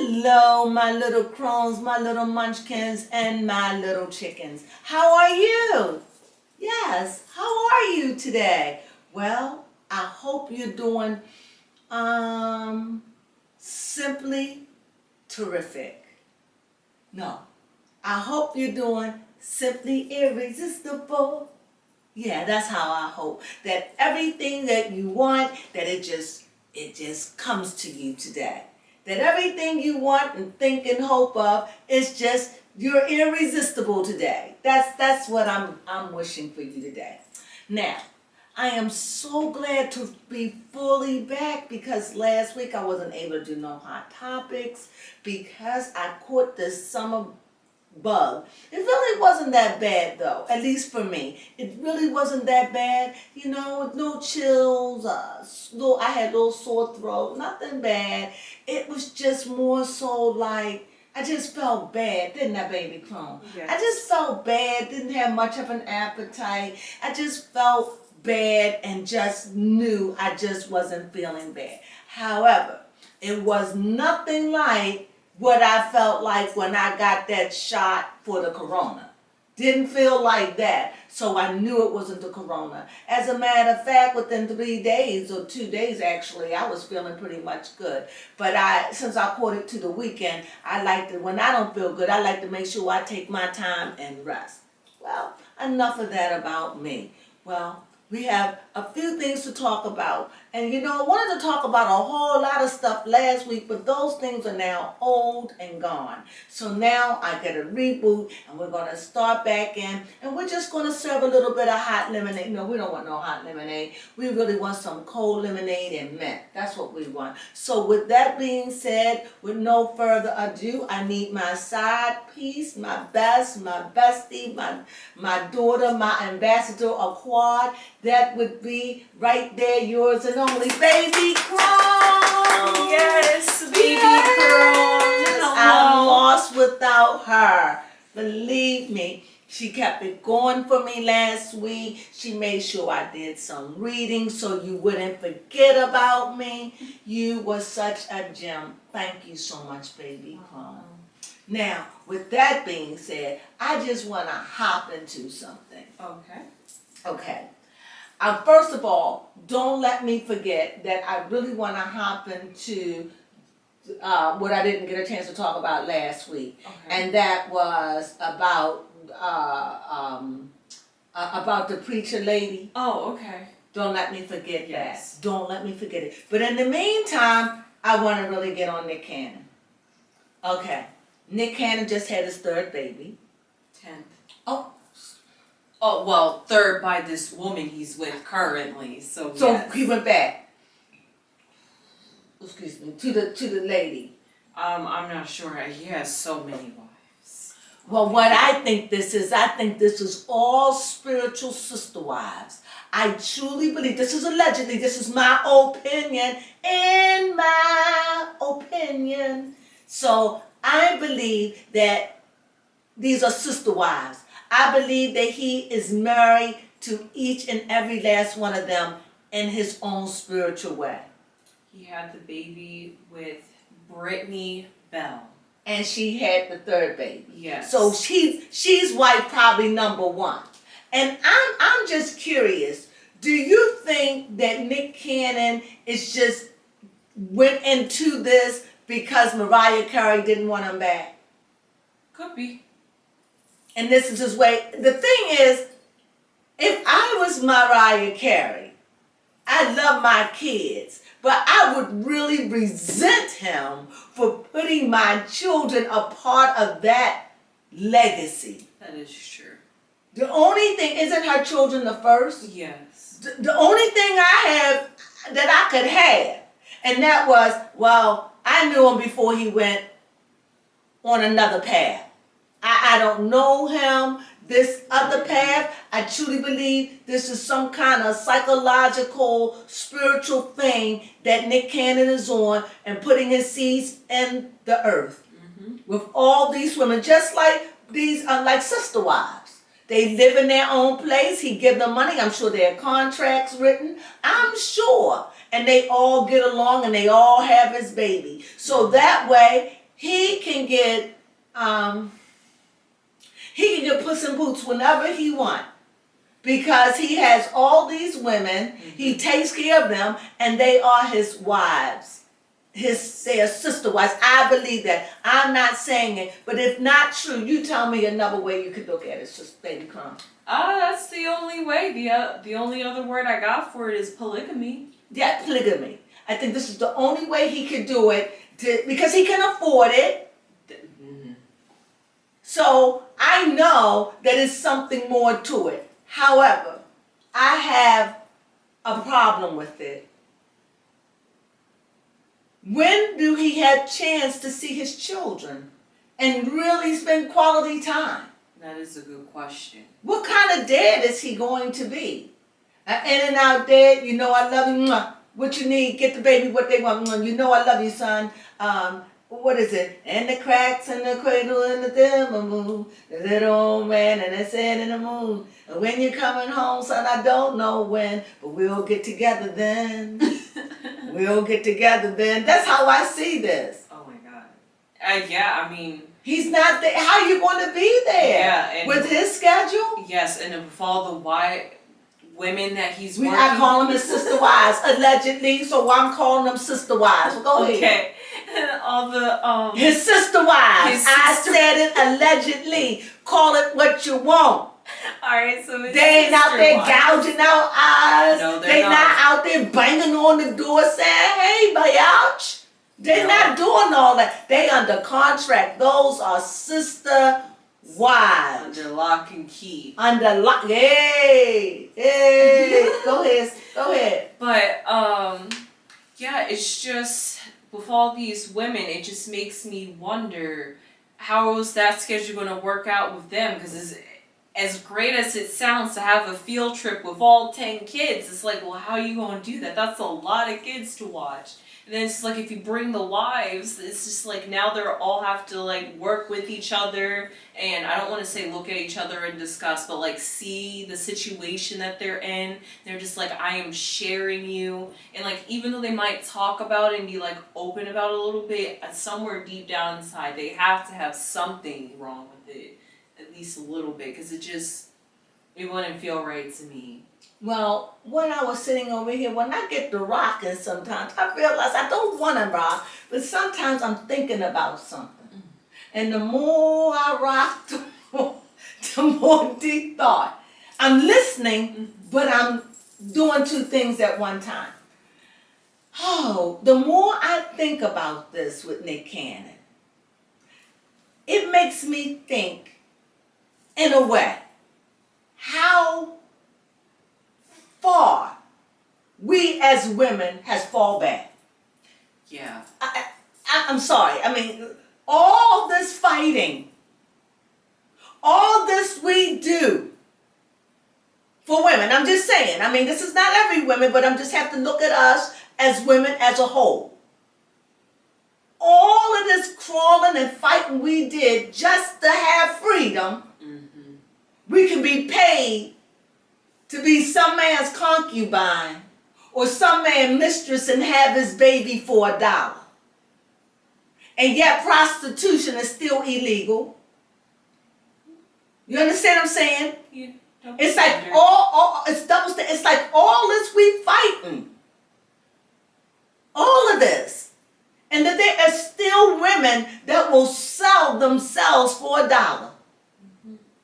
Hello, my little crones, my little munchkins, and my little chickens. How are you? Yes, how are you today? Well, I hope you're doing simply terrific. No, I hope you're doing simply irresistible. Yeah, that's how I hope that everything that you want, that it just comes to you today. That everything you want and think and hope of is just you're irresistible today. That's what I'm wishing for you today. Now, I am so glad to be fully back because last week I wasn't able to do no hot topics because I caught this summer bug. It really wasn't that bad though, at least for me. It really wasn't that bad. No chills, I had a little sore throat, nothing bad. It was just more so like, I just felt bad, didn't I, Baby Crone? Yes. I just felt bad, didn't have much of an appetite. I just felt bad and just knew I just wasn't feeling bad. However, it was nothing like what I felt like when I got that shot for the corona. Didn't feel like that, so I knew it wasn't the corona. As a matter of fact, within 3 days, or 2 days actually, I was feeling pretty much good. But since I caught it to the weekend, when I don't feel good, I like to make sure I take my time and rest. Well, enough of that about me. Well, we have a few things to talk about. And I wanted to talk about a whole lot of stuff last week, but those things are now old and gone. So now I get a reboot and we're going to start back in and we're just going to serve a little bit of hot lemonade. No, we don't want no hot lemonade. We really want some cold lemonade and mint. That's what we want. So with that being said, with no further ado, I need my side piece, my best, my bestie, my daughter, my ambassador, a quad. That would be right there, yours and only Baby Crone. Yes, Baby Yes. Crone. Hello. I'm lost without her. Believe me, she kept it going for me last week. She made sure I did some reading so you wouldn't forget about me. You were such a gem. Thank you so much, Baby Crone. Now, with that being said, I just want to hop into something. Okay. Okay. First of all, don't let me forget that I really want to hop into what I didn't get a chance to talk about last week, Okay. and that was about the preacher lady. Oh, okay. Don't let me forget Yes. that. Don't let me forget it. But in the meantime, I want to really get on Nick Cannon. Okay. Nick Cannon just had his third baby. 10th. Oh. Oh, well, third by this woman he's with currently, so yes. He went back. Excuse me, to the lady. I'm not sure. He has so many wives. Well, what I think this is all spiritual sister wives. I truly believe, this is allegedly, this is my opinion, in my opinion. So I believe that these are sister wives. I believe that he is married to each and every last one of them in his own spiritual way. He had the baby with Brittany Bell. And she had the third baby. Yes. So she's wife probably number one. And I'm just curious, do you think that Nick Cannon is just went into this because Mariah Carey didn't want him back? Could be. And this is his way. The thing is, if I was Mariah Carey, I love my kids, but I would really resent him for putting my children a part of that legacy. That is true. The only thing, isn't her children the first? Yes. The only thing I have that I could have, and that was, well, I knew him before he went on another path. I don't know him. This other path, I truly believe this is some kind of psychological, spiritual thing that Nick Cannon is on and putting his seeds in the earth. Mm-hmm. With all these women, just like these are like sister wives. They live in their own place. He give them money. I'm sure there are contracts written. I'm sure. And they all get along and they all have his baby. So that way, he can get Puss in Boots whenever he wants. Because he has all these women, he takes care of them, and they are his wives. They are sister wives. I believe that. I'm not saying it, but if not true, you tell me another way you could look at it. It's just Baby Crone. That's the only way. The only other word I got for it is polygamy. Yeah, polygamy. I think this is the only way he could do it because he can afford it. So I know that it's something more to it. However, I have a problem with it. When do he have chance to see his children and really spend quality time? That is a good question. What kind of dad is he going to be? An in and out dad, you know I love you. Mwah. What you need, get the baby what they want. Mwah. You know I love you, son. What is it? And the cracks in the cradle and the dimmer moon. The little old man and the sand in the moon. And when you're coming home, son, I don't know when, but we'll get together then. We'll get together then. That's how I see this. Oh my God. Yeah, I mean. He's not there. How are you going to be there? Yeah. With his schedule? Yes, and with all the women that he's working. I call them his sister wives, allegedly, so I'm calling them sister wives. Go ahead. Okay. All the his sister wives. I said it allegedly. Call it what you want. Alright, so they ain't out there gouging out eyes. No, they not out there banging on the door saying, hey, biatch. They're not doing all that. They under contract. Those are sister wives. Under lock and key. Under lock. Hey. Go ahead. But yeah, it's just with all these women, it just makes me wonder how is that schedule going to work out with them? Because as great as it sounds to have a field trip with all 10 kids, it's like, well, how are you going to do that? That's a lot of kids to watch. And then it's like if you bring the wives, it's just like now they're all have to like work with each other, and I don't want to say look at each other and discuss, but like see the situation that they're in. They're just like, I am sharing you, and like even though they might talk about it and be like open about it a little bit, somewhere deep down inside they have to have something wrong with it, at least a little bit, because it wouldn't feel right to me. Well, when I was sitting over here, when I get to rocking sometimes, I realize I don't want to rock, but sometimes I'm thinking about something. And the more I rock, the more deep thought. I'm listening, but I'm doing two things at one time. Oh, the more I think about this with Nick Cannon, it makes me think, in a way, how far we as women has fall back. Yeah. I'm sorry. I mean, all this fighting, all this we do for women. I'm just saying. I mean, this is not every woman, but I'm just have to look at us as women as a whole. All of this crawling and fighting we did just to have freedom, we can be paid to be some man's concubine or some man's mistress and have his baby for $1. And yet prostitution is still illegal. You understand what I'm saying? It's like it's double standard. It's like all this we fighting. All of this. And that there are still women that will sell themselves for $1.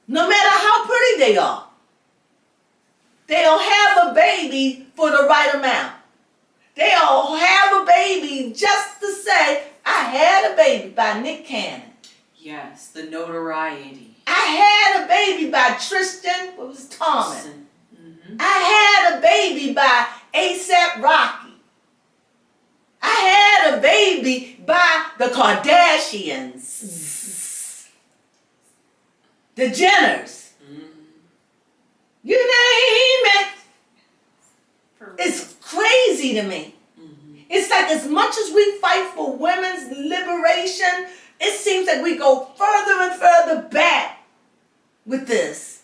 No matter how pretty they are. They'll have a baby for the right amount. They'll have a baby just to say, I had a baby by Nick Cannon. Yes, the notoriety. I had a baby by Tristan, what was Thomas? I had a baby by A$AP Rocky. I had a baby by the Kardashians. The Jenners. You name it. It's crazy to me. It's like as much as we fight for women's liberation, it seems like we go further and further back with this.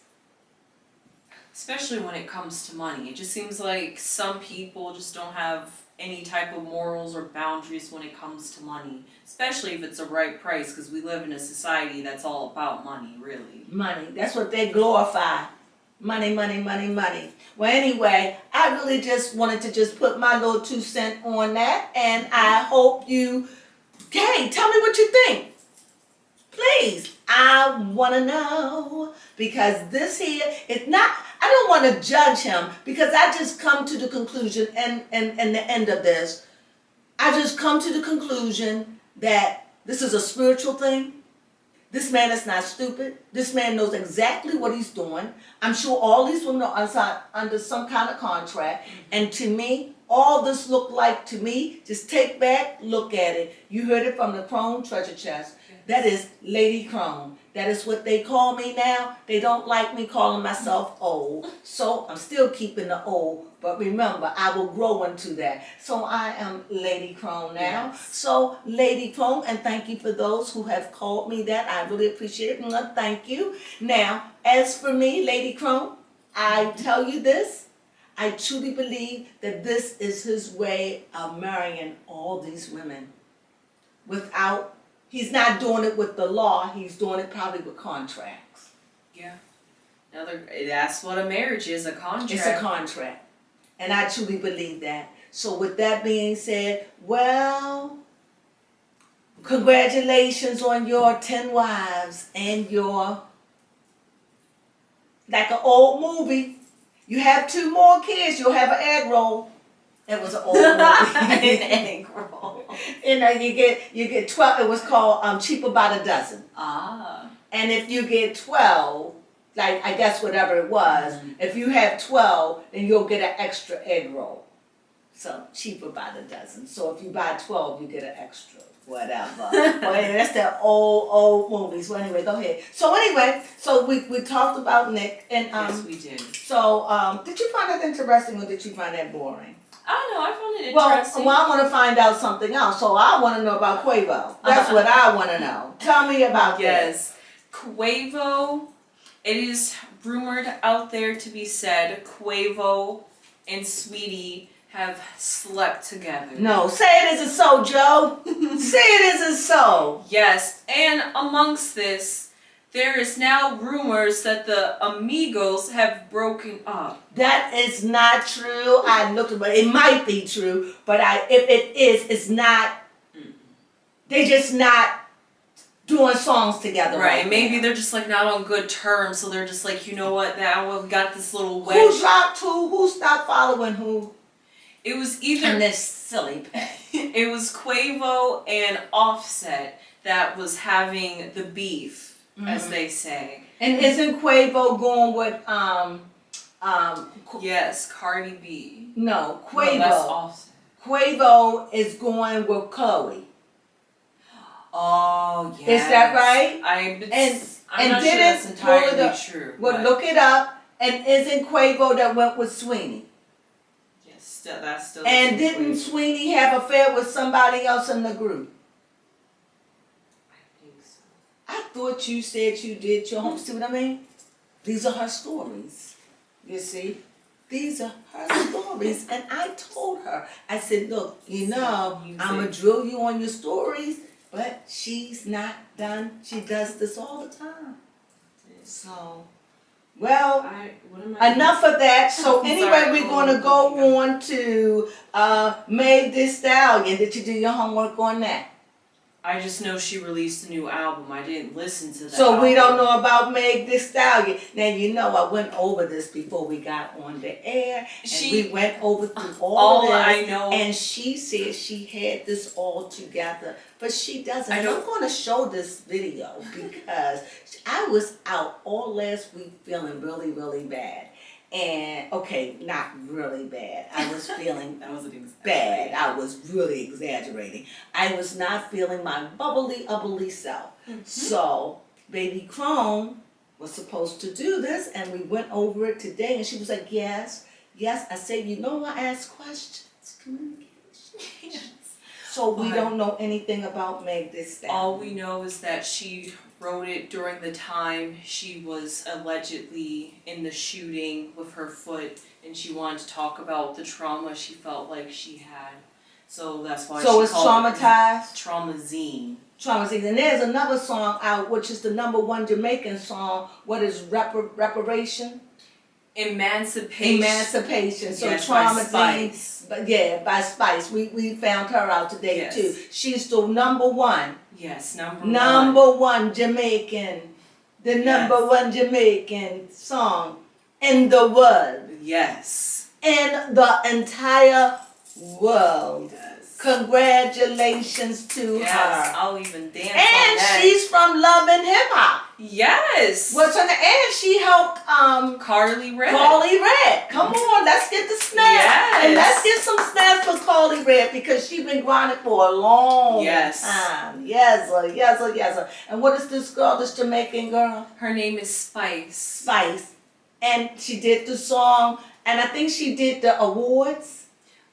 Especially when it comes to money. It just seems like some people just don't have any type of morals or boundaries when it comes to money, especially if it's the right price, because we live in a society that's all about money, really. Money. That's what they glorify. Money, money, money, money. Well, anyway, I really just wanted to just put my little 2 cents on that, and I hope you, hey, tell me what you think. Please, I want to know, because this here, it's not, I don't want to judge him, because I just come to the conclusion, and the end of this, I just come to the conclusion that this is a spiritual thing. This man is not stupid. This man knows exactly what he's doing. I'm sure all these women are under some kind of contract. And to me, all this looked like to me, just take back, look at it. You heard it from the Crone Treasure Chest. That is Lady Crone. That is what they call me now. They don't like me calling myself old. So I'm still keeping the old. But remember, I will grow into that. So I am Lady Crone now. Yes. So Lady Crone, and thank you for those who have called me that. I really appreciate it. Thank you. Now, as for me, Lady Crone, I tell you this. I truly believe that this is his way of marrying all these women. He's not doing it with the law. He's doing it probably with contracts. Yeah. That's what a marriage is, a contract. It's a contract. And I truly believe that. So with that being said, well, congratulations on your 10 wives and your, like an old movie. You have 2 more kids, you'll have an egg roll. It was an old movie. An egg roll. You know, you get 12, it was called Cheaper by the Dozen. Ah. And if you get 12, like I guess whatever it was, if you have 12, then you'll get an extra egg roll. So cheaper by the dozen. So if you buy 12, you get an extra, whatever. Well, anyway, that's the old movies. Well, anyway, go ahead. So anyway, so we talked about Nick, and yes, we did. So did you find that interesting, or did you find that boring? I don't know. I found it interesting. Well, I want to find out something else. So I want to know about Quavo. That's what I want to know. Tell me about yes. Quavo. It is rumored out there to be said Quavo and Sweetie have slept together. No, say it isn't so, Joe. Say it isn't so. Yes, and amongst this, there is now rumors that the Amigos have broken up. That is not true. I looked at it. It might be true, but if it is, it's not. They just not doing songs together. Right, maybe they're just like not on good terms, so they're just like, you know what, now we've got this little wedge. Who dropped who? Who stopped following who? It was either... And this silly pet. It was Quavo and Offset that was having the beef, as they say. And isn't Quavo going with Yes, Cardi B. No, Quavo. No, that's Offset. Quavo is going with Chloe. Oh, yes. Is that right? I'm not sure that's entirely true. Well, look it up. And isn't Quavo that went with Sweeney? Yes, that's still. And didn't Quavo. Sweeney have an affair with somebody else in the group? I think so. I thought you said you did your homework. See what I mean? These are her stories. You see? These are her stories. And I told her, I said, look, you know, I'm going to drill you on your stories. But she's not done. She does this all the time. So, well, enough of that. So anyway, we're going to go on to Meg Thee Stallion. Did you do your homework on that? I just know she released a new album. I didn't listen to that. So we don't know about Meg Thee Stallion. Now, you know, I went over this before we got on the air. And we went over through all of this. I know. And she said she had this all together. But she doesn't. I'm going to show this video because I was out all last week feeling really, really bad. And, okay, not really bad. I was feeling bad. I was really exaggerating. I was not feeling my bubbly self. So, Baby Crone was supposed to do this, and we went over it today, and she was like, yes. I said, you know, I ask questions. Communication. So we But don't know anything about Meg Thee Stallion. all we know is that she wrote it during the time she was allegedly in the shooting with her foot, and she wanted to talk about the trauma she felt like she had. So that's why So she it's called traumatized. it Traumazine. Traumazine. And there's another song out, which is the #1 Jamaican song. What is reparation? Emancipation. Emancipation. So Yes, by Traumazine. Spice. But yeah, by Spice. We found her out today Yes. too. She's the #1. Yes, Number one Jamaican. The #1 Jamaican song in the world. Yes. In the entire world. Yes. Congratulations to Yes, her. I'll even dance on And that. she's from Love and Hip Hop. Yes. What's her name? And she helped Carly Red. Carly Red. Come on, let's get the snap. Yes. And let's get some snaps for Carly Red because she's been grinding for a long Yes. time. Yes, sir, yes, sir, yes, sir. And what is this girl, this Jamaican girl? Her name is Spice. Spice. And she did the song, and I think she did the awards.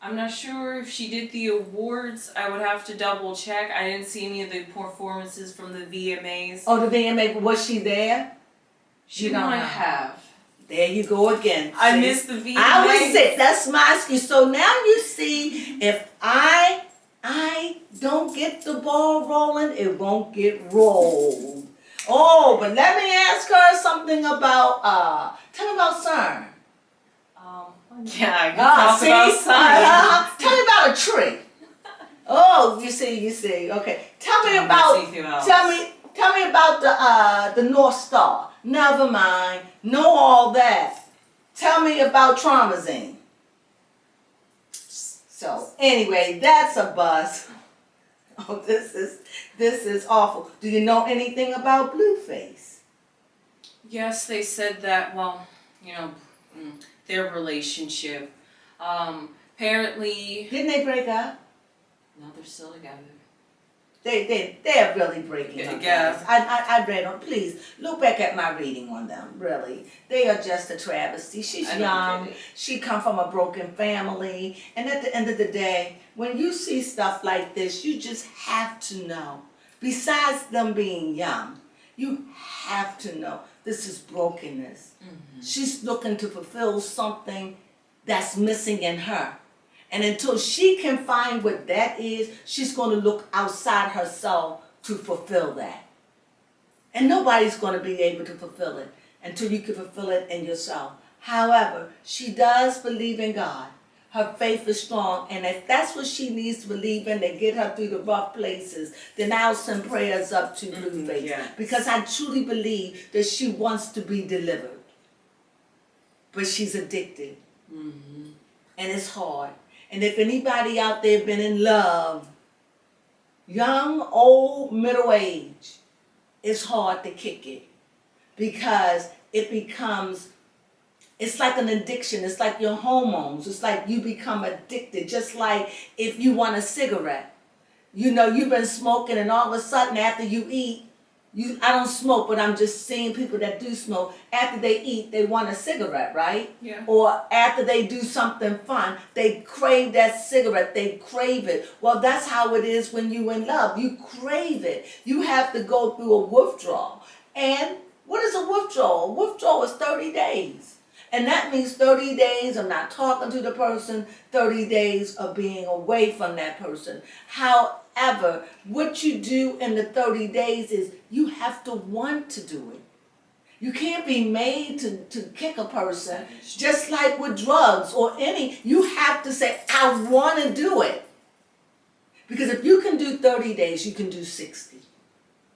I'm not sure if she did the awards. I would have to double check. I didn't see any of the performances from the VMAs. Oh, the VMA, was she there? She You don't might know. have. There you go again. I See? missed the VMAs. I was sick. That's my excuse. So now you see, if I don't get the ball rolling, it won't get rolled. Oh, but let me ask her something about tell me about CERN. Yeah, I can talk See? about science. Tell me about a tree. Oh, you see. Okay. Tell me Don't about mess anything else. tell me about the North Star. Never mind. Know all that. Tell me about Traumazine. So anyway, that's a buzz. Oh, this is awful. Do you know anything about Blueface? Yes, they said that, well, their relationship. Apparently, Didn't they break up? no, they're still together. They're really breaking up. Yeah. Guys. I read on. Please look back at my reading on them. Really, they are just a travesty. She's I don't young. get it. She come from a broken family, and at the end of the day, when you see stuff like this, you just have to know. Besides them being young, you have to know this is brokenness. Mm-hmm. She's looking to fulfill something that's missing in her. And until she can find what that is, she's going to look outside herself to fulfill that. And nobody's going to be able to fulfill it until you can fulfill it in yourself. However, she does believe in God. Her faith is strong. And if that's what she needs to believe in to get her through the rough places, then I'll send prayers up to Blueface. Yes. Because I truly believe that she wants to be delivered. But she's addicted. Mm-hmm. And it's hard. And if anybody out there been in love, young, old, middle age, it's hard to kick it. Because it becomes, it's like an addiction. It's like your hormones. It's like you become addicted. Just like if you want a cigarette. You've been smoking and all of a sudden after you eat, I don't smoke, but I'm just seeing people that do smoke. After they eat, they want a cigarette, right? Yeah. Or after they do something fun, they crave that cigarette. They crave it. Well, that's how it is when you're in love. You crave it. You have to go through a withdrawal. And what is a withdrawal? A withdrawal is 30 days. And that means 30 days of not talking to the person, 30 days of being away from that person. However, what you do in the 30 days is you have to want to do it. You can't be made to kick a person, just like with drugs or any. You have to say, I want to do it. Because if you can do 30 days, you can do 60.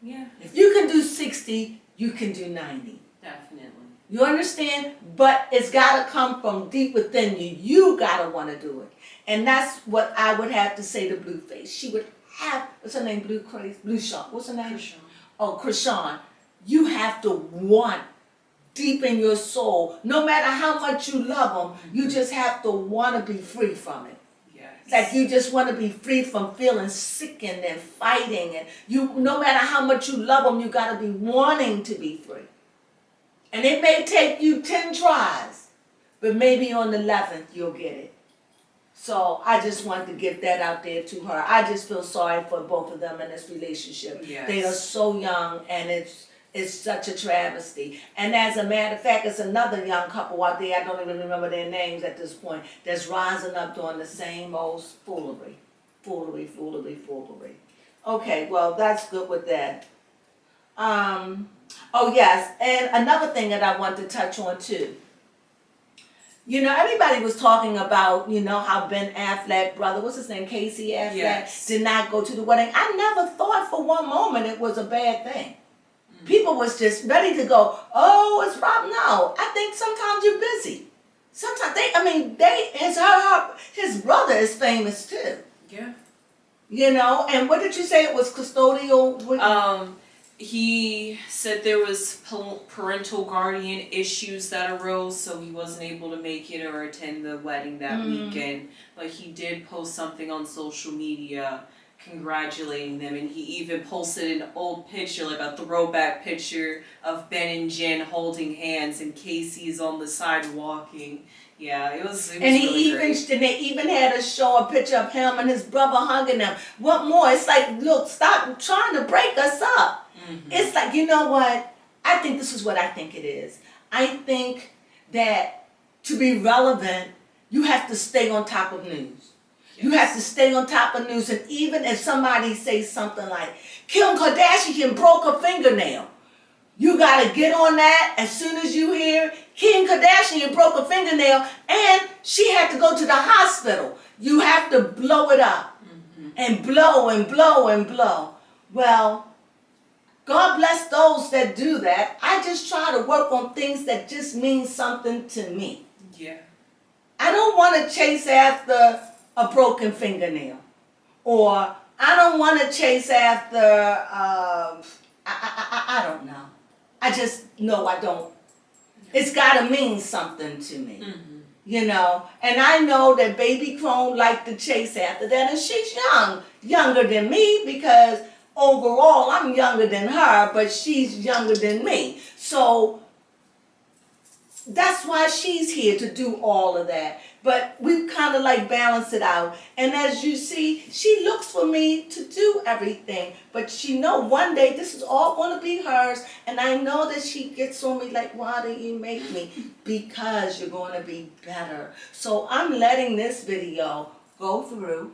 Yeah. If you can do 60, you can do 90. Definitely. You understand? But it's got to come from deep within you. You got to want to do it. And that's what I would have to say to Blueface. She would have, what's her name? Blue Sean. What's her name? Krishan. Oh, Krishan. You have to want deep in your soul. No matter how much you love them, you just have to want to be free from it. Yes. Like you just want to be free from feeling sickened and fighting. And no matter how much you love them, you got to be wanting to be free. And it may take you 10 tries, but maybe on the 11th you'll get it. So I just wanted to get that out there to her. I just feel sorry for both of them in this relationship. Yes. They are so young, and it's such a travesty. And as a matter of fact, it's another young couple out there, I don't even remember their names at this point, that's rising up doing the same old foolery. Foolery. Okay, well, that's good with that. Oh yes, and another thing that I want to touch on too. You know, everybody was talking about, you know, how Ben Affleck, brother, what's his name, Casey Affleck, Yes. did not go to the wedding. I never thought for one moment it was a bad thing. People was just ready to go, oh, it's Rob. No, I think sometimes you're busy. Sometimes his brother is famous too. Yeah. You know, and what did you say it was custodial? He said there was parental guardian issues that arose, so he wasn't able to make it or attend the wedding that weekend. But he did post something on social media congratulating them, and he even posted an old picture, like a throwback picture of Ben and Jen holding hands, and Casey's on the side walking. Yeah, it was and really great. they even had to show a picture of him and his brother hugging them. What more? It's like, look, stop trying to break us up. It's like, you know what? I think this is what I think it is. I think that to be relevant, you have to stay on top of news. Yes. You have to stay on top of news. And even if somebody says something like, Kim Kardashian broke her fingernail, you got to get on that as soon as you hear Kim Kardashian broke her fingernail and she had to go to the hospital. You have to blow it up and blow and blow and blow. Well, God bless those that do that. I just try to work on things that just mean something to me. Yeah. I don't want to chase after a broken fingernail. Or I don't want to chase after, I don't know. I just know I don't. It's got to mean something to me. You know, and I know that Baby Crone liked to chase after that, and she's younger than me, because overall I'm younger than her, but she's younger than me. So that's why she's here, to do all of that. But we kind of like balance it out. And as you see, she looks for me to do everything. But she know one day this is all going to be hers. And I know that she gets on me like, why do you make me? Because you're going to be better. So I'm letting this video go through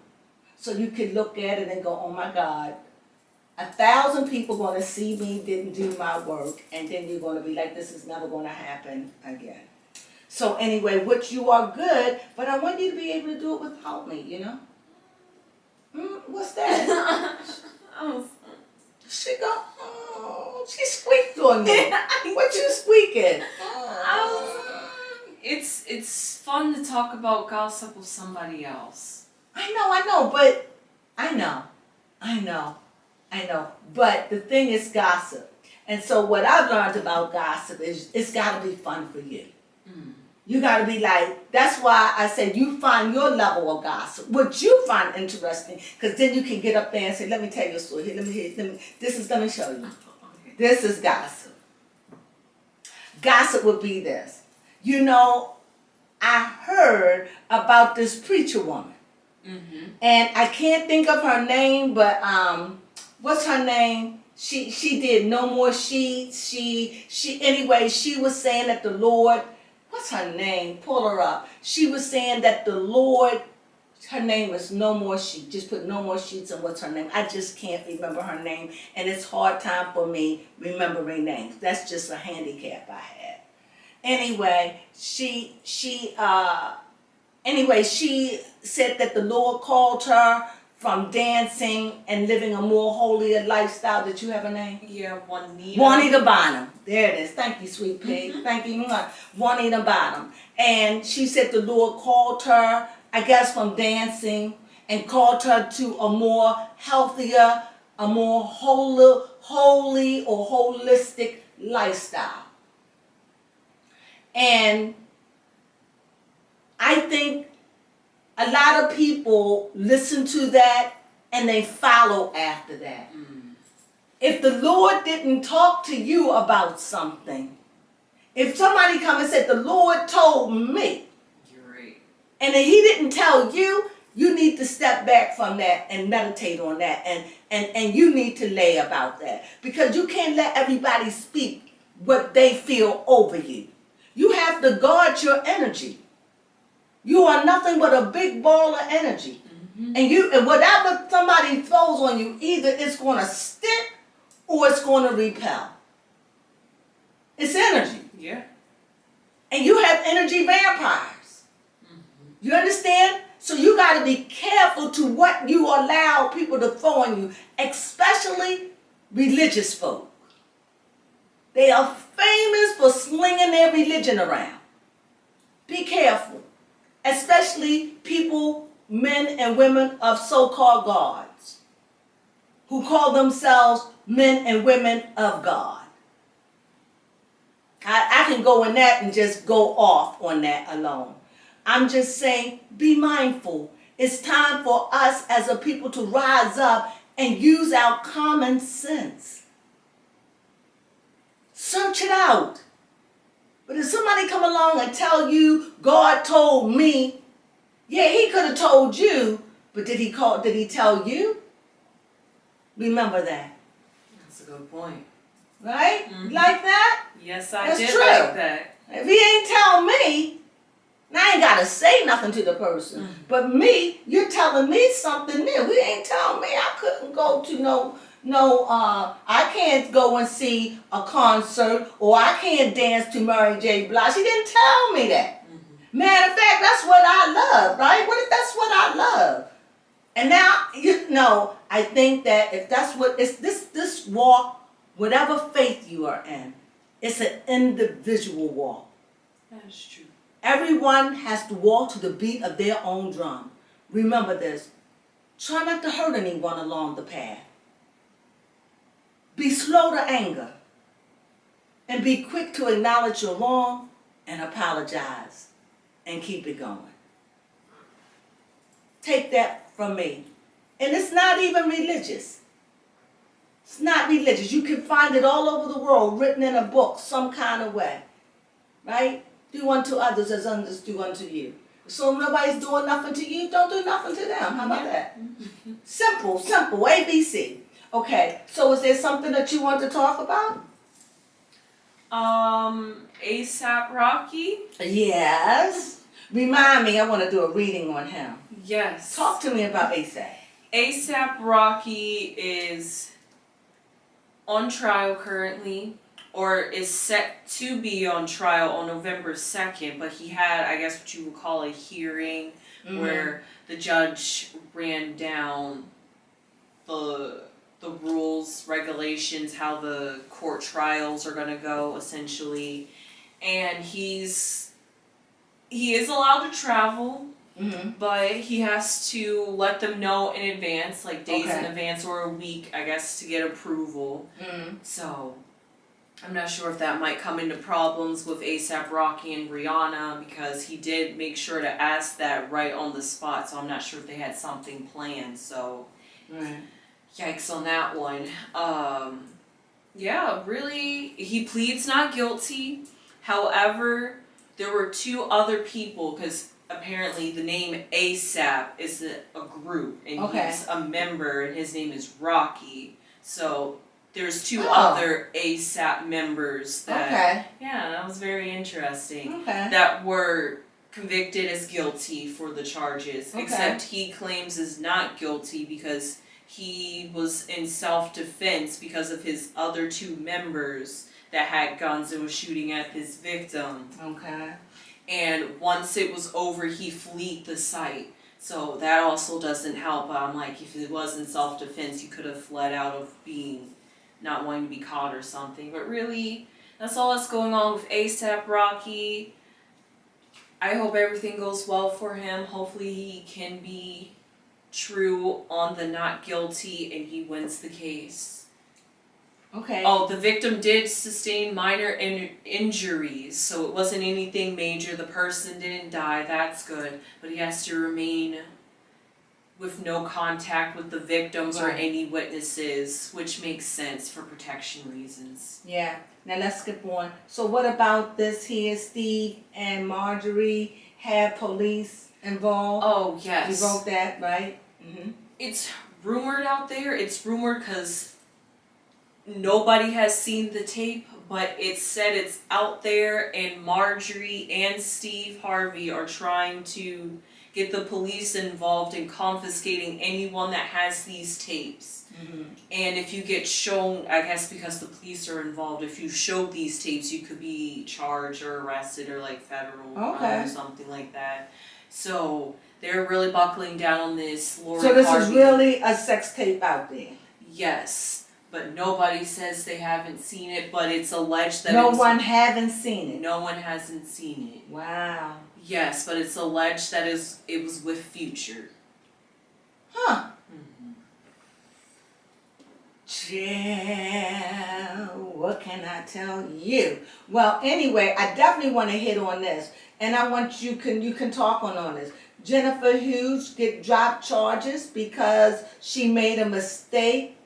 so you can look at it and go, oh my God. 1,000 people going to see me didn't do my work, and then you're going to be like, this is never going to happen again. So anyway, which you are good, but I want you to be able to do it without me, you know? What's that? She go, oh, she squeaked on me. What you squeaking? It's fun to talk about gossip with somebody else. I know, but I know. But the thing is gossip. And so what I've learned about gossip is it's got to be fun for you. You got to be like, that's why I said you find your level of gossip, what you find interesting, because then you can get up there and say, let me tell you a story. Here, let me show you. This is gossip. Gossip would be this. You know, I heard about this preacher woman. And I can't think of her name, but what's her name? She did No More Sheets. Anyway, she was saying that the Lord, what's her name? Pull her up. She was saying that the Lord, her name is No More Sheets. Just put No More Sheets and what's her name? I just can't remember her name, and it's hard time for me remembering names. That's just a handicap I had. Anyway, she said that the Lord called her from dancing and living a more holier lifestyle. Did you have a name? Yeah, Juanita Bonham. There it is. Thank you, sweet pig. Thank you. Juanita Bonham. And she said the Lord called her, I guess, from dancing, and called her to a more healthier, a more holy or holistic lifestyle. And I think a lot of people listen to that and they follow after that. If the Lord didn't talk to you about something, if somebody come and said, the Lord told me, you're right, And if he didn't tell you, you need to step back from that and meditate on that. And you need to lay about that. Because you can't let everybody speak what they feel over you. You have to guard your energy. You are nothing but a big ball of energy. Mm-hmm. And whatever somebody throws on you, either it's going to stick or it's going to repel. It's energy. Yeah. And you have energy vampires. Mm-hmm. You understand? So you got to be careful to what you allow people to throw on you, especially religious folk. They are famous for slinging their religion around. Be careful. Especially people, men and women of so-called gods, who call themselves men and women of God. I can go in that and just go off on that alone. I'm just saying, be mindful. It's time for us as a people to rise up and use our common sense. Search it out. But if somebody come along and tell you, God told me, yeah, he could have told you, but did he tell you? Remember that. That's a good point. Right? Mm-hmm. Like that? Yes, I That's did true. like that. If he ain't tell me, I ain't got to say nothing to the person. Mm-hmm. But me, you're telling me something new. He ain't telling me I couldn't go to I can't go and see a concert, or I can't dance to Mary J. Blige. He didn't tell me that. Mm-hmm. Matter of fact, that's what I love, right? What if that's what I love? And now, I think that if that's what it's this walk, whatever faith you are in, it's an individual walk. That is true. Everyone has to walk to the beat of their own drum. Remember this. Try not to hurt anyone along the path. Be slow to anger. And be quick to acknowledge your wrong and apologize. And keep it going. Take that from me. And it's not even religious. It's not religious. You can find it all over the world, written in a book, some kind of way. Right? Do unto others as others do unto you. So if nobody's doing nothing to you, don't do nothing to them. How about that? Simple, ABC. Okay, so is there something that you want to talk about? A$AP Rocky? Yes. Remind me, I want to do a reading on him. Yes. Talk to me about A$AP. A$AP Rocky is on trial currently, or is set to be on trial on November 2nd, but he had, I guess what you would call a hearing, mm-hmm. where the judge ran down the rules, regulations, how the court trials are going to go, essentially. And he is allowed to travel, mm-hmm. but he has to let them know in advance, like days in advance or a week, I guess, to get approval. Mm-hmm. So I'm not sure if that might come into problems with A$AP Rocky and Rihanna, because he did make sure to ask that right on the spot, so I'm not sure if they had something planned, so yikes on that one. Yeah, really, he pleads not guilty. However, there were two other people, because apparently the name A$AP is a group, and he's a member, and his name is Rocky, so there's two other A$AP members that, yeah, that was very interesting, that were convicted as guilty for the charges, except he claims is not guilty because he was in self-defense because of his other two members that had guns and was shooting at his victim. And once it was over, he fled the site. So that also doesn't help. I'm like, if it was in self-defense, you could have fled out of not wanting to be caught or something. But really, that's all that's going on with A$AP Rocky. I hope everything goes well for him. Hopefully he can be true on the not guilty and he wins the case. Oh, the victim did sustain minor injuries, so it wasn't anything major. The person didn't die, that's good. But he has to remain with no contact with the victims or any witnesses, which makes sense for protection reasons. Yeah. Now let's skip on. So what about this here? Steve and Marjorie had police involved? Oh, yes. You wrote that, right? Mm-hmm. It's rumored out there. It's rumored because nobody has seen the tape, but it's said it's out there, and Marjorie and Steve Harvey are trying to get the police involved in confiscating anyone that has these tapes. Mm-hmm. And if you get shown, I guess because the police are involved, if you show these tapes, you could be charged or arrested or like federal or something like that. So they're really buckling down on this. Lori So this Harvey. is really a sex tape out there? Yes, but nobody says they haven't seen it, but it's alleged that no one haven't seen it? No one hasn't seen it. Wow. Yes, but it's alleged that it was with Future. Huh. Mm-hmm. Yeah, what can I tell you? Well, anyway, I definitely want to hit on this, and I want you can talk on this. Jennifer Hughes dropped charges because she made a mistake.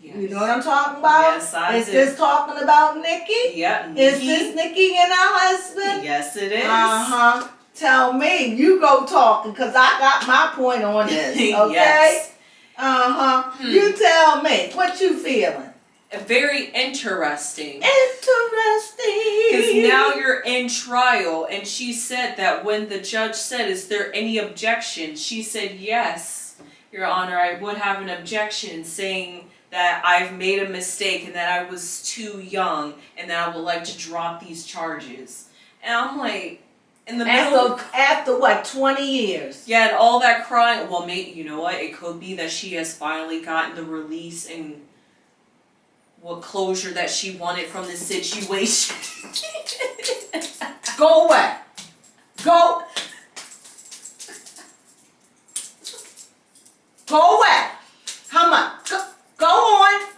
Yes. You know what I'm talking about? Yes, I do. Is this talking about Nikki? Yeah, Nikki. Is this Nikki and her husband? Yes, it is. Uh-huh. Tell me. You go talking, because I got my point on this. Okay? Yes. Uh-huh. You tell me. What you feeling? Very interesting. Interesting. Because now you're in trial, and she said that when the judge said, "Is there any objection?" she said, "Yes, Your Honor, I would have an objection, saying that I've made a mistake and that I was too young and that I would like to drop these charges." And I'm like, in the middle. After what, 20 years? Yeah, and all that crying. Well, maybe, you know what? It could be that she has finally gotten the release and what closure that she wanted from this situation. Go away. Go away. How much? Go on.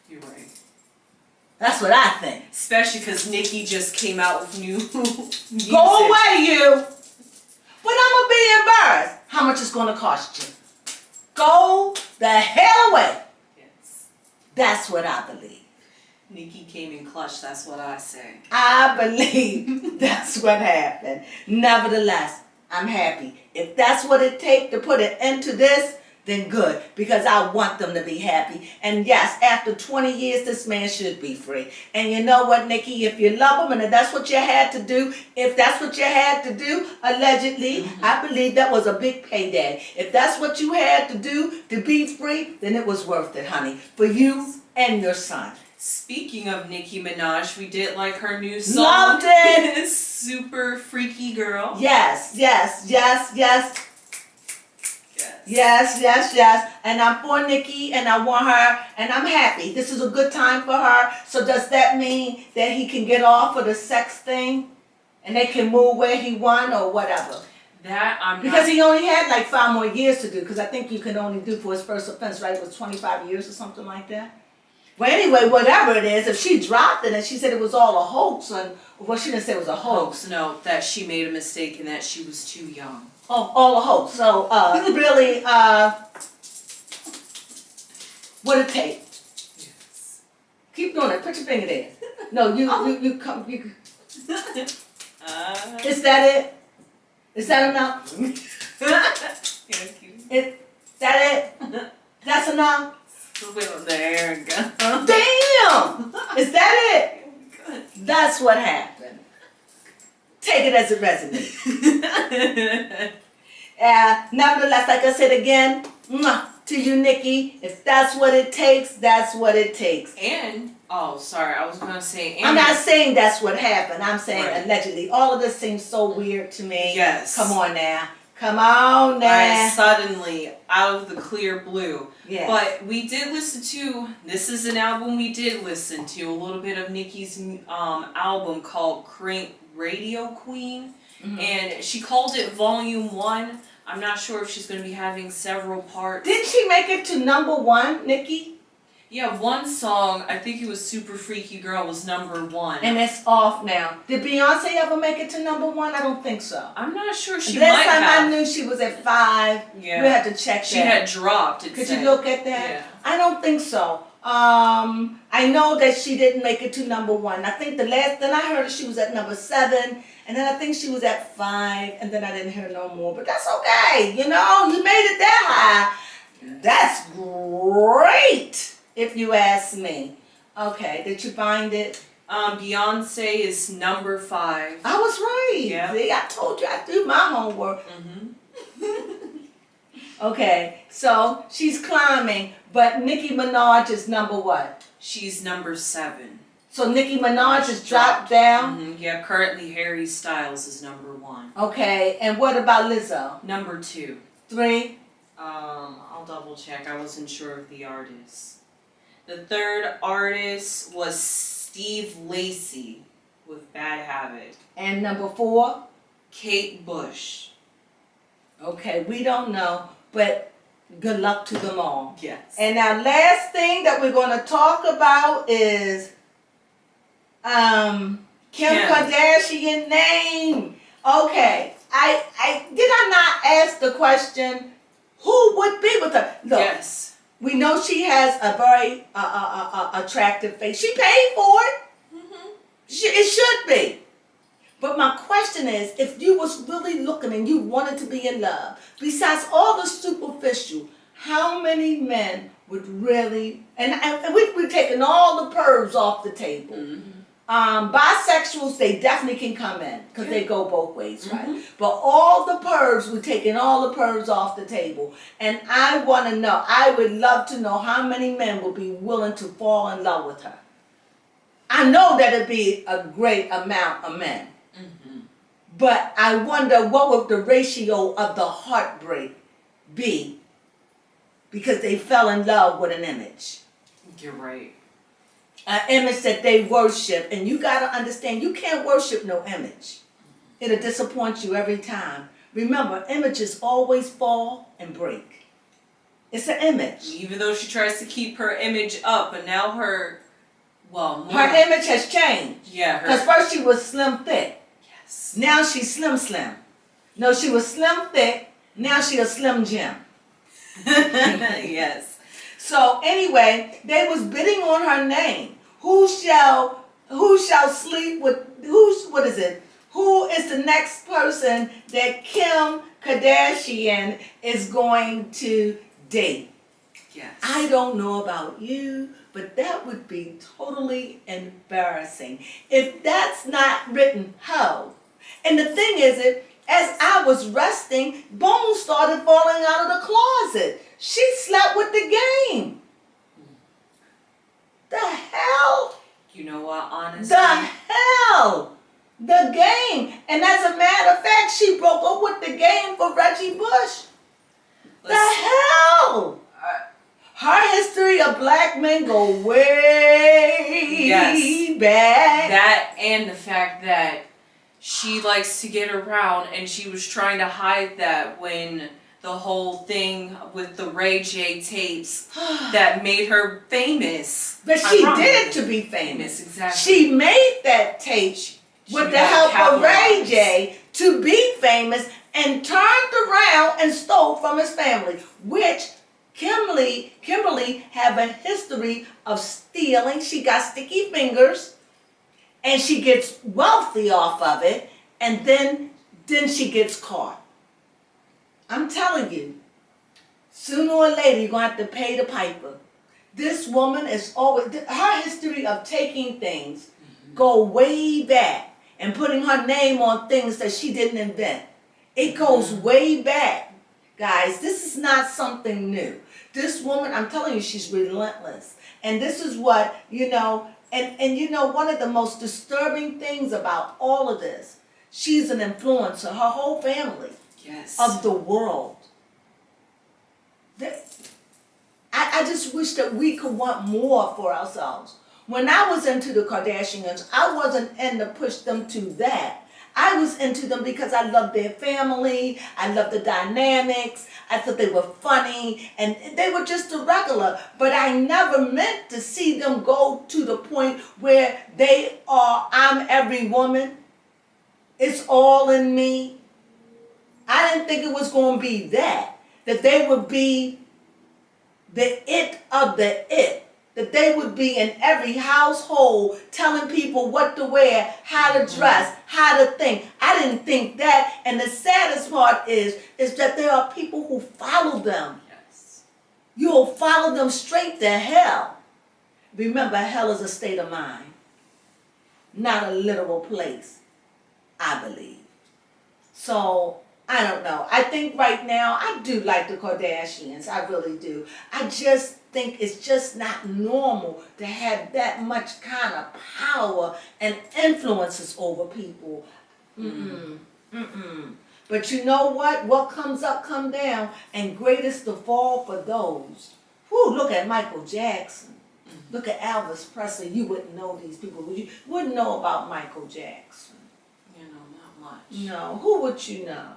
You're right. That's what I think. Especially because Nikki just came out with new music. Go away, you. But I'm going to be embarrassed. How much it's going to cost you? Go the hell away. Yes. That's what I believe. Nikki came in clutch, that's what I say. I believe that's what happened. Nevertheless, I'm happy. If that's what it takes to put an end to this, then good, because I want them to be happy. And yes, after 20 years, this man should be free. And you know what, Nikki, if you love him and if that's what you had to do, allegedly, I believe that was a big payday. If that's what you had to do to be free, then it was worth it, honey, for you and your son. Speaking of Nicki Minaj, we did like her new song. Loved it. Super Freaky Girl. Yes. And I'm for Nikki, and I want her, and I'm happy. This is a good time for her. So does that mean that he can get off of the sex thing, and they can move where he want or whatever? That I'm not. Because he only had like 5 more years to do. Because I think you can only do for his first offense, right? It was 25 years or something like that. Well, anyway, whatever it is, if she dropped it and she said it was all a hoax, and well, she didn't say it was a hoax. No, that she made a mistake and that she was too young. Oh, all a hoax. So, really, what it take? Yes. Keep doing it. Put your finger there. No, you come. Is that it? Is that enough? Thank you. Is that it? That's enough? There we go. Damn! Is that it? Good. That's what happened. Take it as it resonates. Nevertheless, like I said again, to you, Nikki, if that's what it takes, that's what it takes. And, oh, sorry, I was going to say... I'm not saying that's what happened. I'm saying right. Allegedly. All of this seems so weird to me. Yes. Come on now. Come on now. Right, suddenly, out of the clear blue. Yes. But we did listen to, this is an album we did listen to, a little bit of Nikki's album called Radio Queen. Mm-hmm. And she called it Volume 1. I'm not sure if she's going to be having several parts. Did she make it to #1, Nikki? Yeah, one song, I think it was Super Freaky Girl, was #1. And it's off now. Did Beyonce ever make it to #1? I don't think so. I'm not sure. She Last might time have. I knew she was at 5. Yeah. We had to check She that. had dropped. Could you look at that? Yeah. I don't think so. I know that she didn't make it to number 1. I think then I heard she was at number 7, and then I think she was at 5, and then I didn't hear no more. But that's okay, you made it that high. That's great, if you ask me. Okay, did you find it? Beyonce is number 5. I was right. Yeah. See, I told you I do my homework. Mm-hmm. Okay, so she's climbing, but Nicki Minaj is number what? She's number 7. So Nicki Minaj is dropped down? Mm-hmm. Yeah, currently Harry Styles is number 1. Okay, and what about Lizzo? Number 2. 3? I'll double check. I wasn't sure of the artist. The third artist was Steve Lacy with Bad Habit. And number 4? Kate Bush. Okay, we don't know, but good luck to them all. Yes. And our last thing that we're going to talk about is Kim Kardashian name. Okay, I did I not ask the question, who would be with her? Look, yes. We know she has a very attractive face. She paid for it. Mm-hmm. It should be. But my question is, if you was really looking and you wanted to be in love, besides all the superficial, how many men would really, and we're taking all the pervs off the table. Mm-hmm. Bisexuals, they definitely can come in because they go both ways, right? Mm-hmm. But all the pervs, we're taking all the pervs off the table. And I want to know, I would love to know how many men will be willing to fall in love with her. I know that it'd be a great amount of men. Mm-hmm. But I wonder what would the ratio of the heartbreak be because they fell in love with an image. You're right. An image that they worship. And you got to understand, you can't worship no image. It'll disappoint you every time. Remember, images always fall and break. It's an image. Even though she tries to keep her image up, but now her image has changed. Yeah. Because first she was slim thick. Yes. Now she's slim. No, she was slim thick. Now she a slim Jim. Yes. So anyway, they was bidding on her name. Who shall sleep with what is it? Who is the next person that Kim Kardashian is going to date? Yes. I don't know about you, but that would be totally embarrassing. If that's not written, how? And the thing is, as I was resting, bones started falling out of the closet. She slept with the game. The hell? You know what, honestly? The hell? The game. And as a matter of fact, she broke up with the game for Reggie Bush. The hell? Her history of black men go way back. That and the fact that she likes to get around, and she was trying to hide that when the whole thing with the Ray J tapes that made her famous. But she did it to be famous. Exactly. She made that tape with the help of Ray J to be famous and turned around and stole from his family, which Kimberly have a history of stealing. She got sticky fingers and she gets wealthy off of it, and then she gets caught. I'm telling you, sooner or later, you're going to have to pay the piper. This woman is always, her history of taking things go way back and putting her name on things that she didn't invent. It goes way back. Guys, this is not something new. This woman, I'm telling you, she's relentless. And this is what, and one of the most disturbing things about all of this, she's an influencer, her whole family. Yes. Of the world. I just wish that we could want more for ourselves. When I was into the Kardashians, I wasn't in to push them to that. I was into them because I loved their family. I loved the dynamics. I thought they were funny. And they were just a regular. But I never meant to see them go to the point where they are, I'm every woman. It's all in me. I didn't think it was going to be that they would be the it of the it. that they would be in every household telling people what to wear, how to dress, how to think. I didn't think that. And the saddest part is that there are people who follow them. Yes. You'll follow them straight to hell. Remember, hell is a state of mind, not a literal place, I believe. So, I don't know. I think right now, I do like the Kardashians. I really do. I just think it's just not normal to have that much kind of power and influences over people. But you know what? What comes up, come down, and great is the fall for those. Whew, look at Michael Jackson. Look at Elvis Presley. You wouldn't know these people. You wouldn't know about Michael Jackson. You know, not much. No. Who would you know?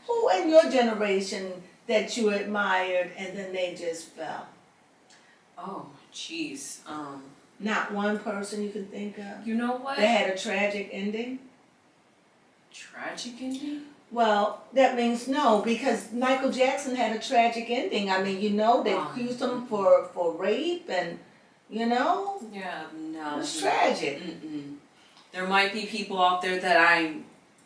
Who in your generation that you admired and then they just fell? Oh, jeez. Not one person you can think of? You know what? They had a tragic ending? Tragic ending? Well, that means no, because Michael Jackson had a tragic ending. I mean, you know, they accused him for rape and, you know? Yeah, no. It was tragic. There might be people out there that I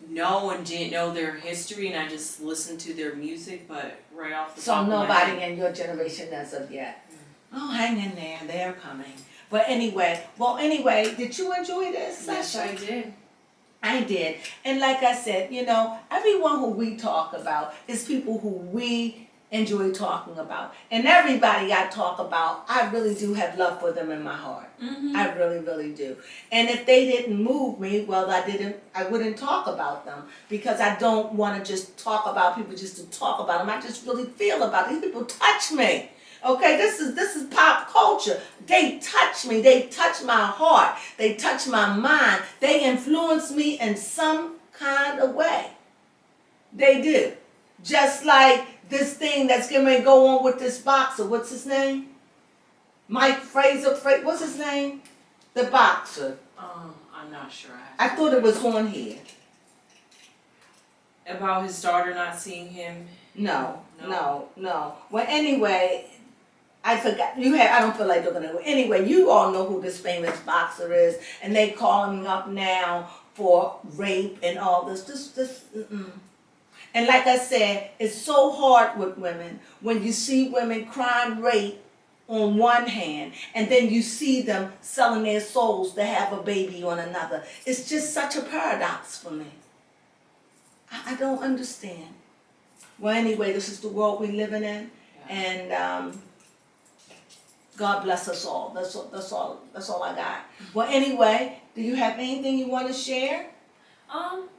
know and didn't know their history and I just listened to their music, but right off the top of my head. So nobody in your generation as of yet? Oh, hang in there, they're coming. But anyway, did you enjoy this Yes, session? I did. I did. And like I said, you know, everyone who we talk about is people who we enjoy talking about. And everybody I talk about, I really do have love for them in my heart. I really, really do. And if they didn't move me, well, I wouldn't talk about them, because I don't want to just talk about people just to talk about them. I just really feel about it. These people touch me. Okay, this is pop culture. They touch me. They touch my heart. They touch my mind. They influence me in some kind of way. They do. Just like this thing that's going to go on with this boxer. What's his name? Mike Fraser. What's his name? The boxer. I'm not sure. I thought it was on here. About his daughter not seeing him? No. Well, anyway, I forgot. I don't feel like looking at it. Anyway, you all know who this famous boxer is, and they calling him up now for rape and all this. And like I said, it's so hard with women when you see women crime rape on one hand, and then you see them selling their souls to have a baby on another. It's just such a paradox for me. I don't understand. Well, anyway, this is the world we're living in, and God bless us all. That's all I got. Well, anyway, do you have anything you want to share?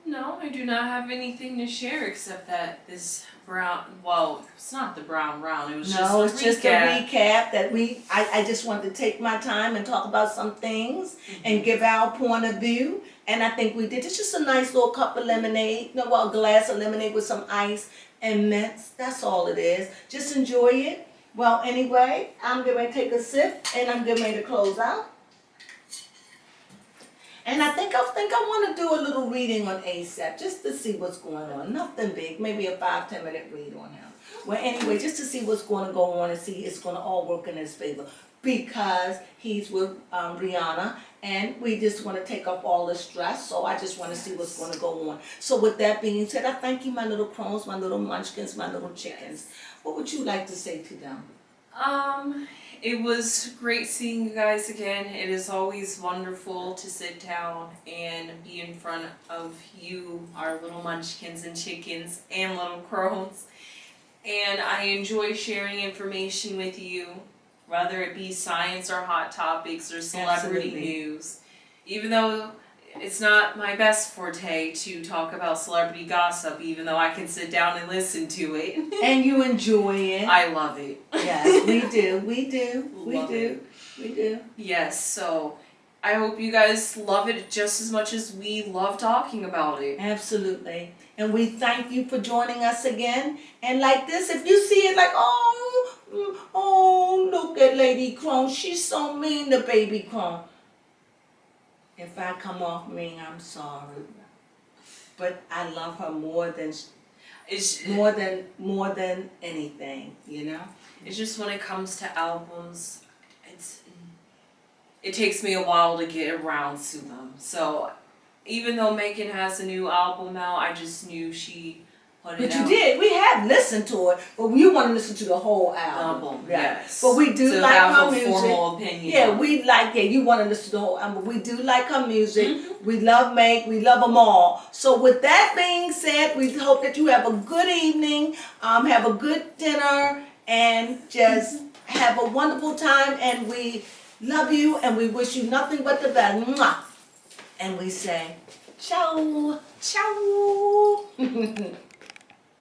No, I do not have anything to share except that this it's not the brown round. It was just a recap that I just wanted to take my time and talk about some things and give our point of view. And I think we did. It's just a nice little cup of lemonade, a glass of lemonade with some ice and mints. That's all it is. Just enjoy it. Well, anyway, I'm going to take a sip and I'm getting ready to close out. And I think I want to do a little reading on ASAP just to see what's going on. Nothing big, maybe a 5-10 minute read on him. Well, anyway, just to see what's going to go on and see it's going to all work in his favor, because he's with Rihanna, and we just want to take off all the stress. So I just want to see what's going to go on. So with that being said, I thank you, my little crones, my little munchkins, my little chickens. What would you like to say to them? It was great seeing you guys again. It is always wonderful to sit down and be in front of you, our little munchkins and chickens and little crones. And I enjoy sharing information with you, whether it be science or hot topics or celebrity news. Even though it's not my best forte to talk about celebrity gossip, even though I can sit down and listen to it. And you enjoy it. I love it. Yes, we do. Yes, so I hope you guys love it just as much as we love talking about it. Absolutely. And we thank you for joining us again. And like this, if you see it like, oh, look at Lady Crone. She's so mean to Baby Crone. If I come off mean, I'm sorry. But I love her more than anything, you know? It's just when it comes to albums, it takes me a while to get around to them. So even though Megan has a new album out, I just knew she put it But out. you did. We have listened to it, but you want to listen to the whole album. Yes. But we do to like have her a music. formal opinion. Yeah, we like it. You want to listen to the whole album, but we do like her music. Mm-hmm. We love Meg. We love them all. So with that being said, we hope that you have a good evening, have a good dinner, and just have a wonderful time. And we love you, and we wish you nothing but the best. Mwah. And we say, ciao. Ciao.